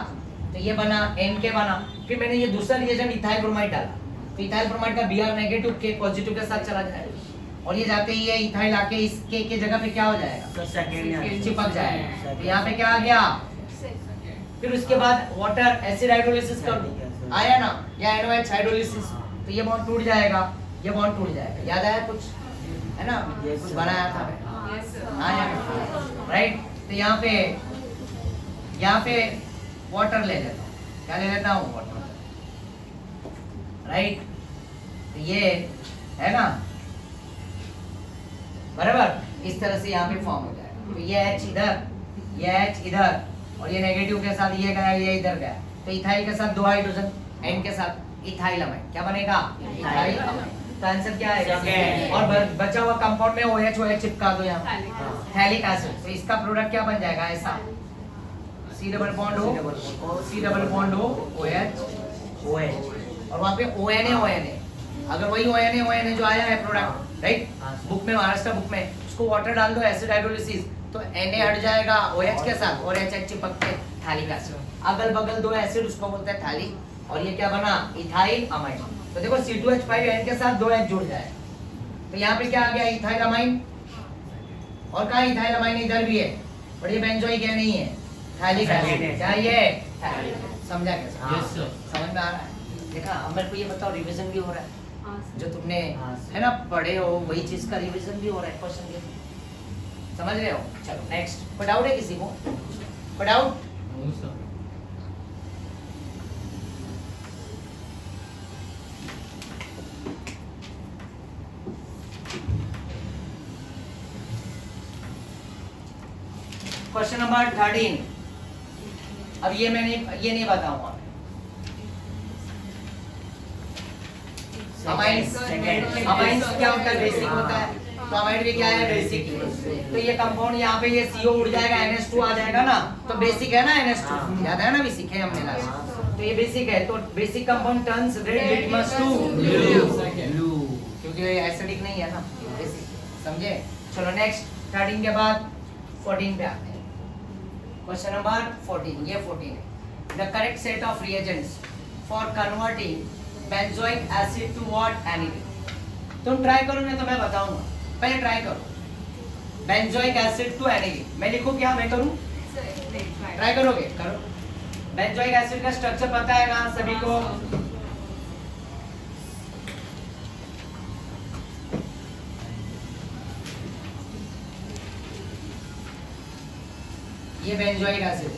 तो ये बना NK बना, फिर मैंने ये दूसरा रिएजेंट इथाइल ब्रोमाइड डाला, तो इथाइल ब्रोमाइड का Br नेगेटिव K पॉजिटिव के साथ चला जाएगा, और ये जाते ही ये इथाइल आके इसके के जगह पे क्या हो जाएगा, तो सेकंड चिपक जाएगा। तो यहाँ पे क्या आ गया, फिर उसके बाद वाटर एसिड हाइड्रोलिसिस कर दो, आया ना, या NOH हाइड्रोलिसिस, तो ये बॉन्ड टूट जाएगा, ये बॉन्ड टूट जाएगा। याद आया कुछ, है ना, ये कुछ बनाया था आया, राइट। तो यहाँ पे वाटर ले लेता हूँ, क्या ले लेता हूँ, वाटर, राइट। तो ये है ना, बराबर, इस तरह से यहाँ पे फॉर्म हो जाएगा। तो ये H इधर, ये H इधर, और ये नेगेटिव के साथ ये गया, ये इधर गया, तो इथाइल के साथ 2 हाइड्रोजन, N के साथ इथाइल अमाइड, क्या बनेगा, इथाइल अमाइड। तो आंसर क्या है, और बचा हुआ कंपाउंड में OH चिपका दो यहाँ, थैलिक एसिड। तो इसका प्रोडक्ट क्या बन जाएगा, ऐसा C डबल बॉन्ड हो OH, और वहाँ पे ONA, अगर वही ONA जो आया है प्रोडक्ट, राइट, बुक में, महाराष्ट्र बुक में, उसको वाटर डाल दो, एसिड हाइड्रोलिसिस, तो Na हट जाएगा OH के साथ, और HH चिपक के थैलिक एसिड, अगल बगल 2 एसिड, उसको बोलते हैं थैलिक, और ये क्या बना, इथाइल अमाइड। तो देखो C2H5N के साथ 2 H जुड़ जाए, तो यहाँ पे क्या आ गया, इथाइल अमाइड। और कहाँ इथाइल अमाइड, इधर भी है, और ये बेंजोइक है, नहीं है, थैलिक एसिड, क्या ये, समझा कैसे, समझ में आ रहा है। देखा, अब मेरे को ये बताओ, रिवीजन भी हो रहा है, जो तुमने है ना पढ़े हो, वही चीज का रिवीजन भी हो रहा है क्वेश्चन के, समझ रहे हो। चलो नेक्स्ट, कोई डाउट है किसी को, कोई डाउट, क्वेश्चन नंबर 13। अब ये नहीं बताऊंगा, अमाइड्स क्या होता है, बेसिक होता है, तो अमाइड भी क्या है, बेसिक। तो ये कंपाउंड यहाँ पे ये CO उड़ जाएगा, NH2 आ जाएगा ना, तो बेसिक है ना, NH2 याद है ना, भी सीखे हमने लास्ट। तो ये बेसिक है, तो basic compound turns red litmus to blue, क्योंकि ये एसिडिक नहीं है ना, बेसिक, समझे। चलो नेक्स्ट, 13 के बाद 14 पे आते हैं। क्वेश्चन नंबर 14, ये 14 है, the correct set of reagents for converting benzoic acid to what, aniline. तुम ट्राई करो, नहीं तो मैं बताऊंगा, पहले ट्राई करो, बेंजोइक एसिड टू एनिलीन। मैं लिखूं क्या, मैं करूं, ट्राई करोगे, करो। बेंजोइक एसिड का स्ट्रक्चर पता है ना सभी को, ये बेंजोइक एसिड,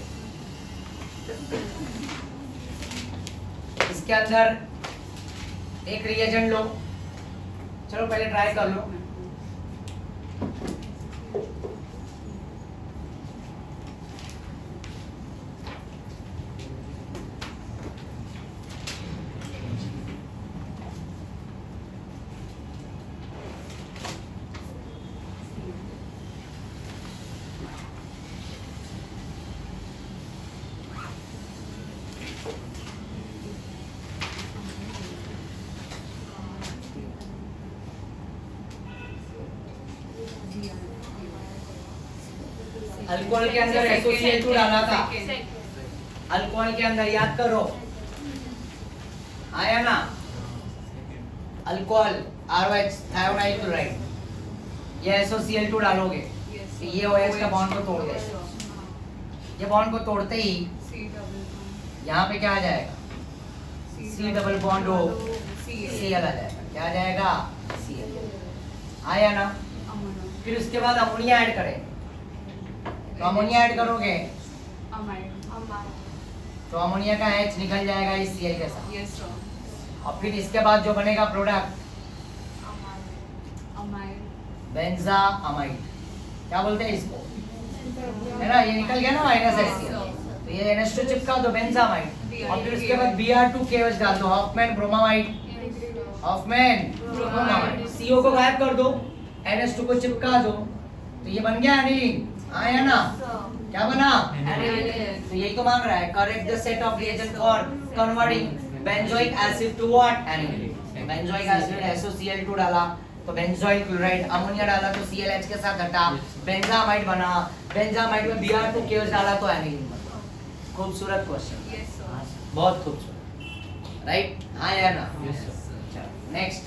इसके अंदर एक रिएजेंट लो, चलो पहले ट्राई कर लो। अल्कोहल के अंदर SOCl2 डाला था, अल्कोहल के अंदर, याद करो, आया ना, अल्कोहल RH थायोनाइल क्लोराइड, ये SOCl2 डालोगे, तो ये OH का बॉन्ड को तोड़ देगा, ये बॉन्ड को तोड़ते ही यहाँ पे क्या आ जाएगा, C डबल बॉन्ड हो Cl आ जाएगा, क्या आ जाएगा, Cl, आया ना। फिर उसके बाद अमोनिया ऐड करें, तो अमोनिया ऐड करोगे, तो अमोनिया का H निकल जाएगा इस Cl के साथ, और फिर इसके बाद जो बनेगा प्रोडक्ट, बेंजा अमाइड, क्या बोलते हैं इसको, है ना, ये निकल गया ना -HCl, तो ये NH2 चिपका दो, बेंजा अमाइड, और फिर उसके बाद Br2KOH डाल दो, Hofmann bromamide, Hofmann bromamide, CO को गायब कर दो, NH2 को चिपका दो, तो ये बन गया एनिलीन, आया ना, क्या बना, तो यही तो मांग रहा है, correct the set of reagent for converting benzoic acid to what, aniline. Benzoic acid SOCl2 डाला, तो बेंजोइल क्लोराइड, अमोनिया डाला तो ClH के साथ हटा, बेंजामाइड बना, बेंजामाइड में Br2KOH डाला तो एनिलीन बना। खूबसूरत क्वेश्चन, बहुत खूबसूरत, राइट, हाँ या ना, नेक्स्ट,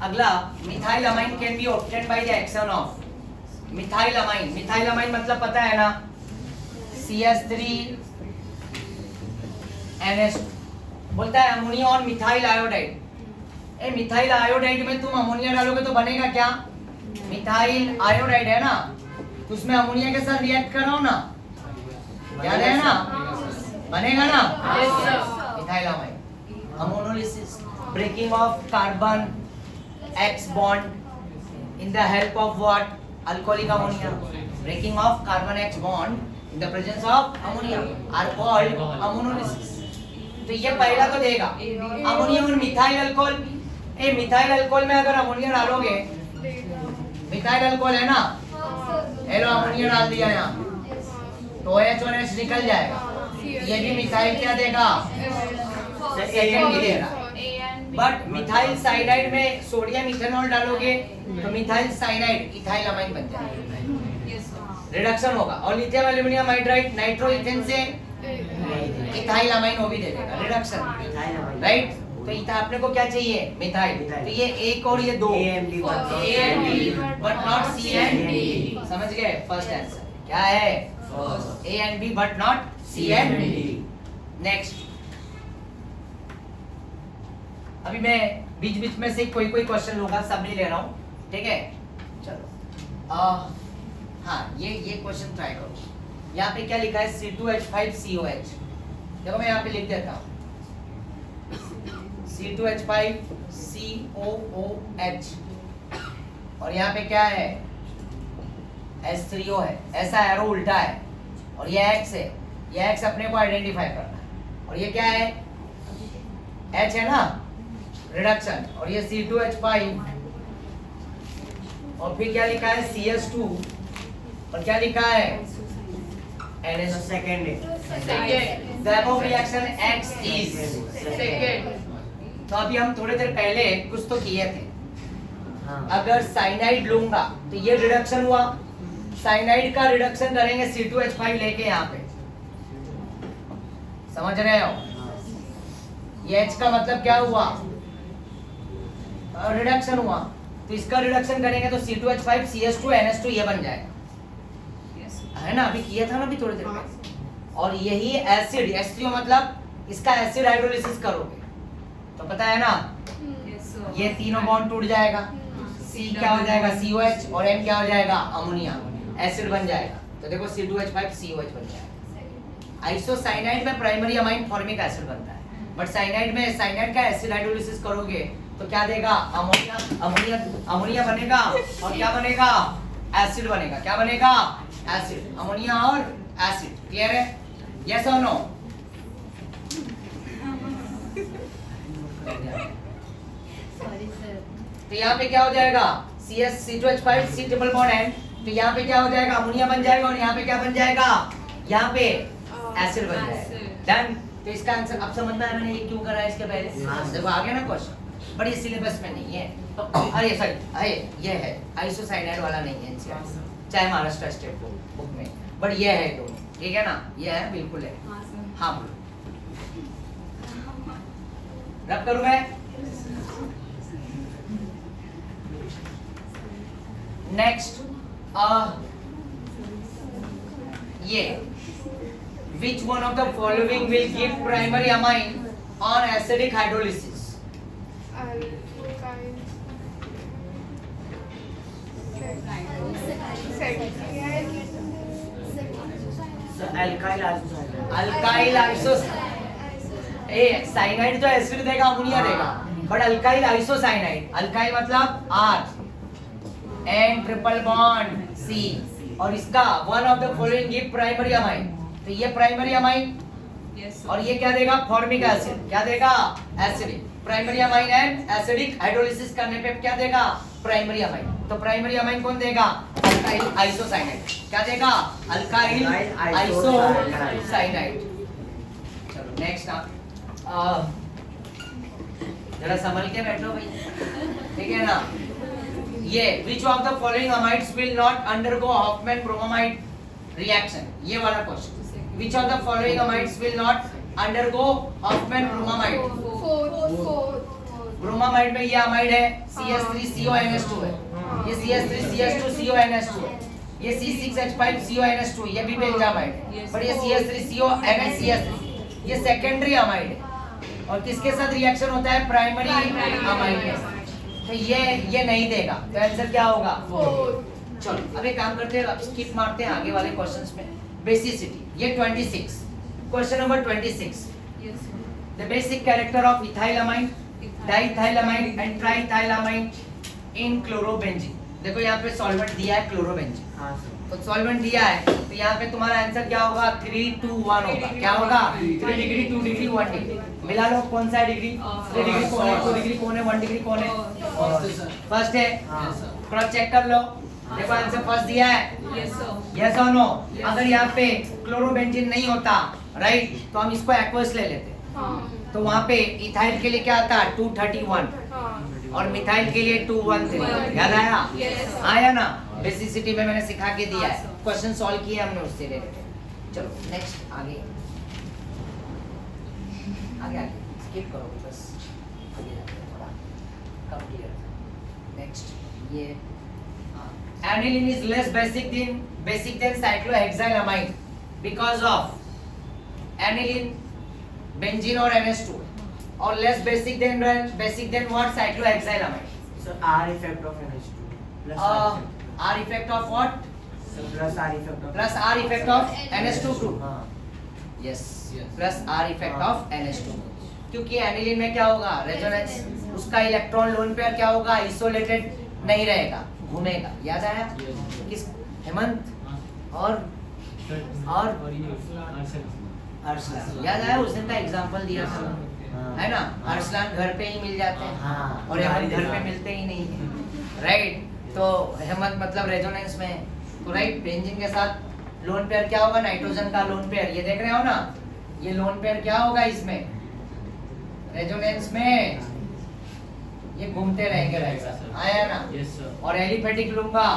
अगला methyl amine can be obtained by the action of methyl amine. Methyl amine मतलब पता है ना, CH3NH बोलता है अमोनिया और मिथाइल आयोडाइड। ए मिथाइल आयोडाइड में तुम अमोनिया डालोगे तो बनेगा क्या? मिथाइल आयोडाइड है ना, तो उसमें अमोनिया के साथ रिएक्ट कराओ ना, याद है ना, बनेगा ना methylamine. Ammonolysis, breaking of carbon X bond in the help of what? Alcoholic ammonia. Breaking of carbon X bond in the presence of ammonia are called ammonolysis. तो ये पहला तो देगा अमोनिया और मिथाइल अल्कोहल। ए methyl alcohol में अगर ammonia डालोगे, methyl alcohol है ना, हेलो अमोनिया डाल दिया यहाँ तो OH और H निकल जाएगा, ये भी मिथाइल क्या देगा? सेकेंड ही देगा। बट मिथाइल साइनाइड में सोडियम इथेनॉल डालोगे तो मिथाइल साइनाइड इथाइल अमाइन बन जाएगा, रिडक्शन होगा। और lithium aluminium hydride nitro ethane से इथाइल अमाइन वो भी दे देगा, रिडक्शन, राइट। तो इथा अपने को क्या चाहिए? मिथाइल। तो ये एक और ये दो AMD बट नॉट CND। समझ गए? फर्स्ट आंसर क्या है? AND but not CND। Next, अभी मैं बीच बीच में से कोई क्वेश्चन लूंगा, सब नहीं ले रहा हूँ, ठीक है? चलो हाँ ये क्वेश्चन ट्राई करो। यहाँ पे क्या लिखा है? C2H5COH। देखो मैं यहाँ पे लिख देता हूँ C2H5COOH और यहाँ पे क्या है? H3O है, ऐसा एरो उल्टा है और ये X है, ये X अपने को आइडेंटिफाई करना है। और ये क्या है? H है ना, रिडक्शन। और ये C2H5 और फिर क्या लिखा है? CS2 और क्या लिखा है? NH सेकेंड है। The above reaction X is second. तो अभी हम थोड़ी देर पहले कुछ तो किए थे। अगर साइनाइड लूंगा तो ये रिडक्शन हुआ, साइनाइड का रिडक्शन करेंगे C2H5 लेके यहाँ पे, समझ रहे हो? ये H का मतलब क्या हुआ? रिडक्शन हुआ, तो इसका रिडक्शन करेंगे तो C2H5 CS2 NH2 ये बन जाएगा, है ना? अभी किया था ना अभी थोड़ी देर पहले। और यही एसिड H3O मतलब इसका एसिड हाइड्रोलिसिस करोगे तो पता है ना, ये तीनों बॉन्ड टूट जाएगा, C क्या हो जाएगा? COH और M क्या हो जाएगा? अमोनिया, एसिड बन जाएगा। तो देखो C2H5COH बन जाएगा। आइसोसाइनाइड में प्राइमरी अमाइन फॉर्मिक एसिड बनता है, बट साइनाइड में साइनाइड का एसिड हाइड्रोलिसिस करोगे तो क्या देगा? अमोनिया, अमोनिया, अमोनिया बनेगा और क्या बनेगा? एसिड बनेगा। क्या बनेगा? एसिड, अमोनिया और एसिड। क्लियर है? यस और नो? तो यहाँ पे क्या हो जाएगा? C2H5 C triple bond N, तो यहाँ पे क्या हो जाएगा? अमोनिया बन जाएगा और यहाँ पे क्या बन जाएगा? यहाँ पे एसिड बन जाएगा। डन। तो इसका आंसर अब समझ में आया मैंने ये क्यों करा है इसके पहले? देखो आ गया ना क्वेश्चन, बट ये सिलेबस में नहीं है। तो अरे सॉरी, ये है आइसोसाइनाइड वाला नहीं है NCERT, चाहे महाराष्ट्र स्टेट बुक में, बट ये है दोनों, ठीक है ना? ये है, बिल्कुल है। हाँ बोलो, रब करूँ मैं? नेक्स्ट ये which one of the following will give primary amine on acidic hydrolysis? Alkyl isocyanide. A cyanide तो एसिड देगा, अमोनिया देगा, बट अल्काइल आइसोसाइनाइड, अल्काइल मतलब R N triple bond C, और इसका one of the following give primary amine. तो ये primary amine और ये क्या देगा? Formic acid. क्या देगा? Acidic. Primary amine and acidic hydrolysis करने पे क्या देगा? Primary amine. तो प्राइमरी अमाइन कौन देगा? Alkyl isocyanide. क्या देगा? Alkyl isocyanide. चलो नेक्स्ट आप जरा संभल के बैठो भाई, ठीक है ना? ये which of the following amides will not undergo Hofmann-Bromamide reaction? ये वाला question, which of the following amides will not undergo Hofmann-Bromamide? Bromamide में ये अमाइड है CS3CONS2 है, ये CS3CS2CONS2 है, ये C6H5CONS2 ये भी बेंजामाइड है, पर ये CS3CONS3 ये सेकेंडरी अमाइड है और किसके साथ रिएक्शन होता है? प्राइमरी अमाइड के साथ। तो ये नहीं देगा, तो आंसर क्या होगा? 4। चलो अब एक काम करते हैं, अब स्किप मारते हैं आगे वाले क्वेश्चंस में। बेसिसिटी ये 26, question number 26, the basic character of ethylamine, diethylamine and triethylamine in chlorobenzene. देखो यहाँ पे सॉल्वेंट दिया है क्लोरोबेंजीन, तो सॉल्वेंट दिया है तो यहाँ पे तुम्हारा आंसर क्या होगा? 3, 2, 1 होगा। क्या होगा? 3 डिग्री, 2 डिग्री, 1 डिग्री। मिला लो, कौन सा है डिग्री? 3 डिग्री कौन है, 2 डिग्री कौन है, 1 डिग्री कौन है? फर्स्ट है। क्रॉस चेक कर लो, देखो आंसर फर्स्ट दिया है, यस और नो। अगर यहाँ पे क्लोरोबेंजीन नहीं होता, राइट, तो हम इसको एक्वस ले लेते, तो वहाँ पे इथाइल के लिए क्या आता है? 231 और मिथाइल के लिए 213। याद आया? आया ना? बेसिसिटी में मैंने सिखा के दिया है, क्वेश्चन सॉल्व किए हमने उससे रिलेटेड। चलो नेक्स्ट, आगे आगे आगे स्किप करो बस, आगे जाते हैं थोड़ा कम क्लियर। नेक्स्ट ये aniline is less basic than cyclohexylamine because of aniline, benzene or NH2, or less basic than what? Cyclohexylamine. So R effect of NH2 plus R effect of what? plus R effect of Plus R effect of NH2 group. Yes, plus R effect of NH2, क्योंकि aniline में क्या होगा? Resonance, उसका electron lone pair क्या होगा? Isolated नहीं रहेगा, घूमेगा। याद आया? किस? हेमंत और अरसलान, याद आया? उस दिन का एग्जांपल दिया था, है ना? अरसलान घर पे ही मिल जाते हैं और हेमंत घर पे मिलते ही नहीं है, राइट? तो हेमंत मतलब रेजोनेंस में, तो राइट, बेंजीन के साथ लोन पेयर क्या होगा? नाइट्रोजन का लोन पेयर, ये देख रहे हो ना? ये लोन पेयर क्या होगा इसमें? रेजोनेंस में ये घूमते रहेंगे, रहेगा। आया ना? Yes sir. और एलिफेटिक लूंगा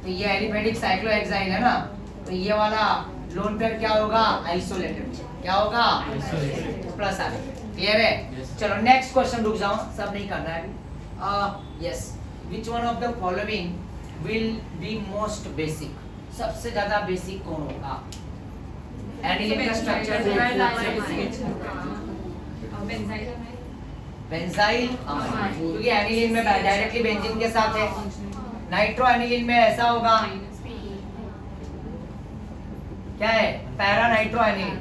तो ये एलिफेटिक साइक्लोहेक्साइल है ना, तो ये वाला लोन पेयर क्या होगा? आइसोलेटेड। क्या होगा? प्लस आ क्लियर है? Yes. चलो नेक्स्ट क्वेश्चन, रुक जाओ, सब नहीं करना है। Yes, which one of the following will be most basic? सबसे ज्यादा बेसिक कौन होगा? एनिलीन का स्ट्रक्चर बेंजाइल अमाइड, क्योंकि एनिलीन में डायरेक्टली बेंजीन के साथ है। नाइट्रो एनिलीन में ऐसा होगा, क्या है? Para nitro aniline.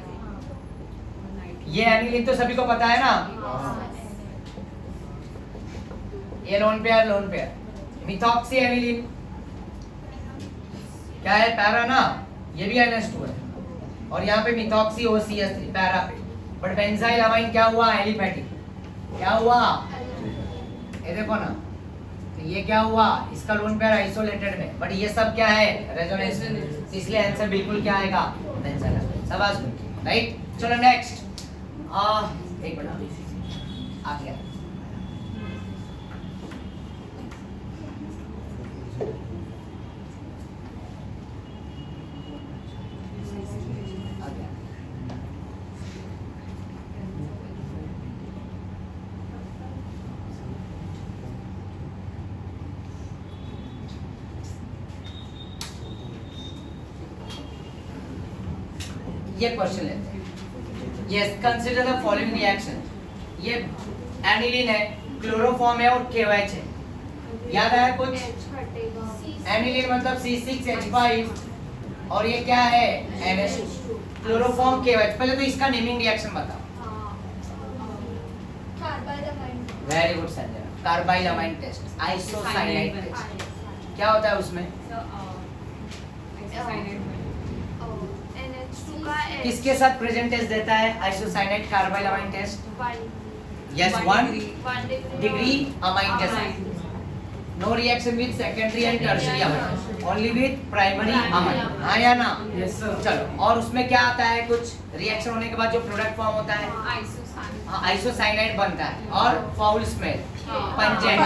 ये एनिलीन तो सभी को पता है ना, ये लोन पेयर। मिथॉक्सी एनिलीन क्या है? पैरा ना, ये भी NH2 है और यहाँ पे मिथॉक्सी OCH3 पैरा पे। बट बेंजाइल अमाइन क्या हुआ? एलिफेटिक। क्या हुआ? ये देखो ना, तो ये क्या हुआ? इसका लोन पेयर आइसोलेटेड में, बट ये सब क्या है? रेजोनेंस। इसलिए आंसर बिल्कुल क्या आएगा? Benzyl amine. शाबाश, राइट? चलो नेक्स्ट, एक मिनट आ गया। ये क्वेश्चन लेते हैं। Yes, consider the following reaction. ये एनिलीन है, क्लोरोफॉर्म है और KOH है। याद आया कुछ? एनिलीन मतलब C6H5 और ये क्या है? NH2। Chloroform KOH। पहले तो इसका नेमिंग रिएक्शन बताओ। Very good Sanjana. Carbylamine test, isocyanide test. क्या होता है उसमें? किसके साथ प्रेजेंट टेस्ट देता है? Isocyanide carbylamine test. Yes, 1 degree amine के साथ। No reaction with secondary and tertiary amine, only with primary amine. हाँ या ना? Yes sir. चलो, और उसमें क्या आता है? कुछ रिएक्शन होने के बाद जो प्रोडक्ट फॉर्म होता है आइसोसाइनाइड बनता है और foul smell, pungent,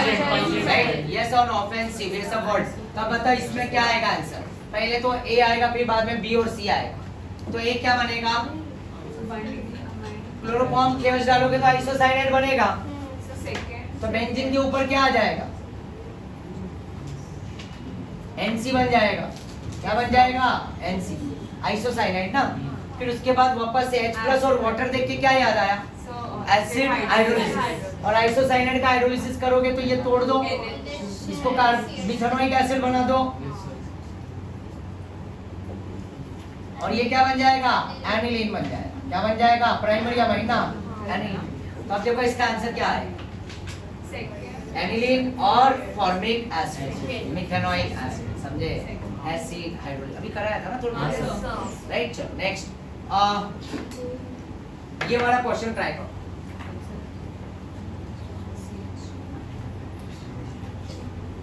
right? Yes और नो, ऑफेंसिव, ये सब वर्ड्स। तो अब बताओ इसमें क्या आएगा आंसर? पहले तो A आएगा, फिर बाद में B और C आएगा। तो A क्या बनेगा? क्लोरोफॉर्म KOH डालोगे तो आइसोसाइनाइड बनेगा। तो बेंजीन के ऊपर क्या आ जाएगा? NC बन जाएगा। क्या बन जाएगा? NC, आइसोसाइनाइड ना। फिर उसके बाद वापस से H प्लस और वाटर देख के क्या याद आया? Acid hydrolysis. और आइसोसाइनाइड का हाइड्रोलिसिस करोगे तो ये तोड़ दो, इसको मिथेनोइक एसिड बना दो, और ये क्या बन जाएगा? एनिलीन बन जाएगा। क्या बन जाएगा? प्राइमरी अमाइन ना, एनिलीन। तो अब देखो इसका आंसर क्या है? एनिलीन और फॉर्मिक एसिड, मिथेनोइक एसिड, समझे? एसिड हाइड्रोलिसिस अभी कराया था ना थोड़ा, राइट? चलो नेक्स्ट, ये वाला क्वेश्चन ट्राई करो।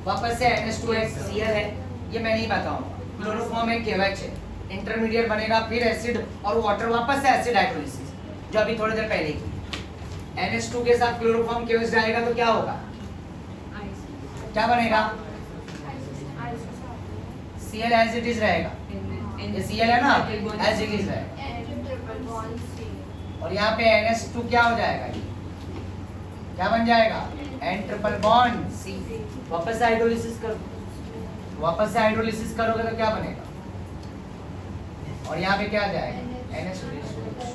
वापस से NH2Cl है, ये मैं नहीं बताऊंगा। क्लोरोफॉर्म एक KOH है, इंटरमीडिएट बनेगा, फिर एसिड और वाटर, वापस से एसिड हाइड्रोलिसिस, जो अभी थोड़ी देर पहले की। NH2 के साथ क्लोरोफॉर्म KOH जाएगा तो क्या होगा? क्या बनेगा? Cl as it is रहेगा, ये Cl है ना, as it is रहेगा। और यहाँ पे NH2 क्या हो जाएगा? क्या बन जाएगा? N triple bond C। वापस से हाइड्रोलिसिस करो, वापस से हाइड्रोलिसिस करोगे तो क्या बनेगा? और यहाँ पे क्या आ जाएगा? NH2,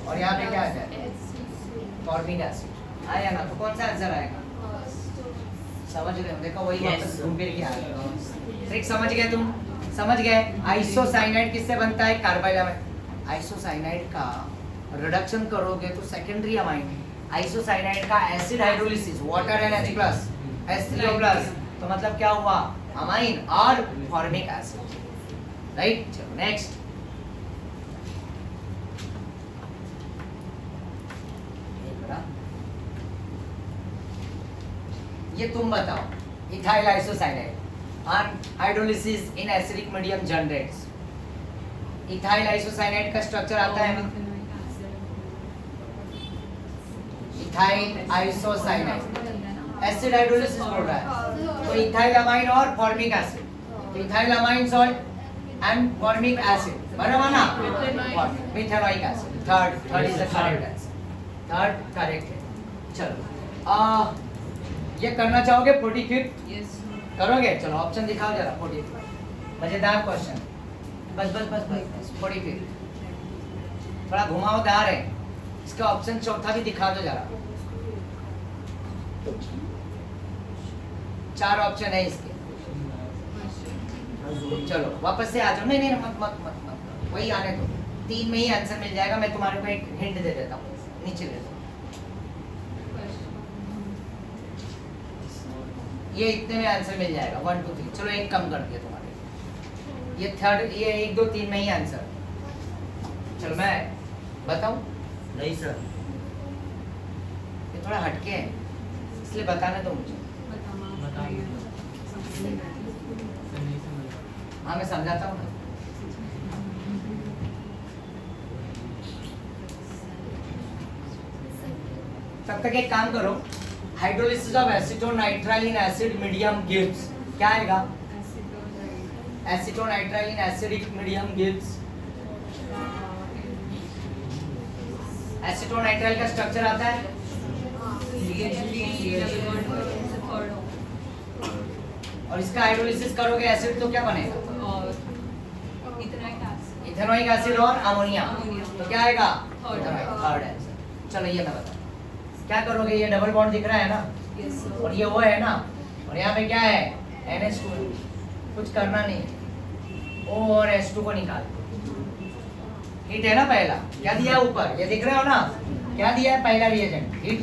और यहाँ पे क्या आ जाएगा? Formic acid. आया ना? तो कौन सा आंसर आएगा? समझ रहे हो? देखो वही वापस घूम फिर के आएगा। ट्रिक समझ गए तुम? समझ गए? आइसोसाइनाइड किससे बनता है? Carbyl amine. आइसोसाइनाइड का रिडक्शन करोगे तो सेकेंडरी अमाइन। आइसोसाइनाइड का acid hydrolysis, water and H plus H3O+, तो मतलब क्या हुआ? अमाइन और फॉर्मिक एसिड, राइट? चलो नेक्स्ट, ये तुम बताओ। Ethyl isocyanide on hydrolysis in acidic medium generates. Ethyl isocyanide का स्ट्रक्चर आता है ना, इथाइल आइसोसाइनाइड एसिड हाइड्रोलिसिस बोल रहा है, तो इथाइल अमाइन और फॉर्मिक एसिड, तो ethyl amine salt and formic acid, बराबर ना? Methanoic acid, third is the correct answer, third correct है। चलो ये करना चाहोगे 45? यस करोगे? चलो ऑप्शन दिखाओ जरा। 45 मजेदार क्वेश्चन, बस बस बस बस 45 थोड़ा घुमावदार है। इसका ऑप्शन चौथा भी दिखा दो जरा। 4 ऑप्शन है इसके। चलो वापस से आ जाओ। नहीं नहीं मत मत मत मत, वही आने दो। 3 में ही आंसर मिल जाएगा। मैं तुम्हारे को एक हिंट दे देता हूँ, नीचे दे दो। ये इतने में आंसर मिल जाएगा 1 2 3। चलो एक कम कर दिया तुम्हारे, ये थर्ड, ये 1 2 3 में ही आंसर। चलो मैं बताऊं? नहीं सर, ये थोड़ा हटके है इसलिए बताने दो मुझे। हाँ मैं समझाता हूँ ना। तब तक एक काम करो, hydrolysis of acetonitrile in acid medium gives, क्या आएगा? Acetonitrile in acidic medium gives. Acetonitrile का स्ट्रक्चर आता है और इसका हाइड्रोलिसिस करोगे एसिड तो क्या बनेगा? इथेनोइक एसिड और अमोनिया, तो क्या आएगा? Third answer. चलो ये मैं बताऊं, क्या करोगे? ये डबल बॉन्ड दिख रहा है ना, और ये वो है ना, और यहाँ पे क्या है? NH2। कुछ करना नहीं, O और H2 को निकाल। हिट है ना पहला, क्या दिया है ऊपर? ये दिख रहे हो ना, क्या दिया है पहला रिएजेंट? हिट।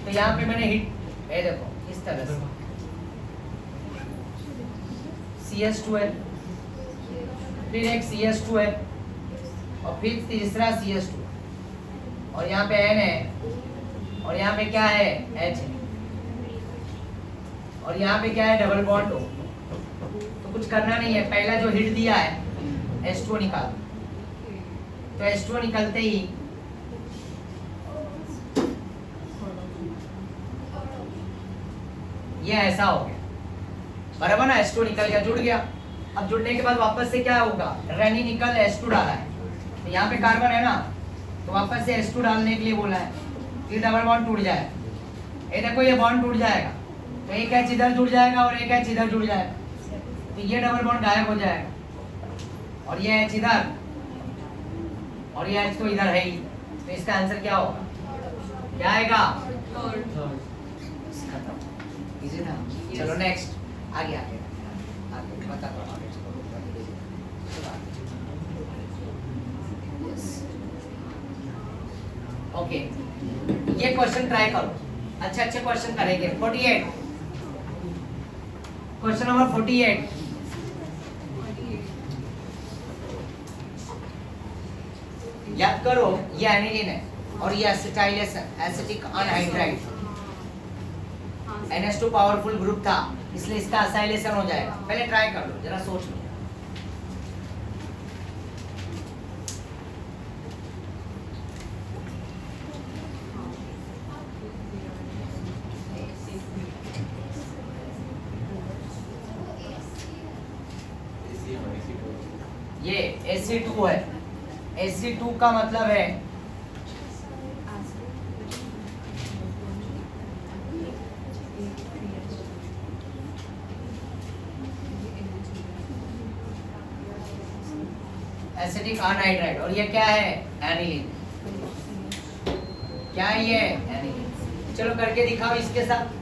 तो यहाँ पे मैंने हिट, ये देखो इस तरह से CH2L, फिर एक CH2L, और फिर तीसरा CH2, और यहाँ पे N है, और यहाँ पे क्या है? H है, और यहाँ पे क्या है? डबल बॉन्ड हो। तो कुछ करना नहीं है, पहला जो हिट दिया है H2O निकाल। तो H2O निकलते ही ये ऐसा हो गया, बराबर ना? H2O निकल गया, जुड़ गया। अब जुड़ने के बाद वापस से क्या होगा? रेनी निकल H2 डाला है, तो यहाँ पे कार्बन है ना, तो वापस से H2 डालने के लिए बोला है। ये डबल बॉन्ड टूट जाए, ये देखो ये बॉन्ड टूट जाएगा, तो एक एच इधर जुड़ जाएगा और एक एच इधर जुड़ जाएगा, तो ये डबल बॉन्ड गायब हो जाएगा और ये एच इधर और ये एच तो इधर है ही, तो इसका आंसर क्या होगा? क्या आएगा? खत्म, इजी था। चलो नेक्स्ट, आगे आगे आगे बता दो आगे। ओके, ये क्वेश्चन ट्राई करो, अच्छे अच्छे क्वेश्चन करेंगे। 48, क्वेश्चन नंबर 48, याद करो ये एनिलीन है और ये acetylation acetic anhydride, NH2 powerful group था इसलिए इसका एसाइलेशन हो जाएगा। पहले ट्राई कर लो, जरा सोच लो। ये Ac2 है, Ac2 का मतलब है एसिटिक अनहाइड्राइड और ये क्या है? एनिलीन। क्या है ये? एनिलीन। चलो करके दिखाओ इसके साथ।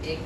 एक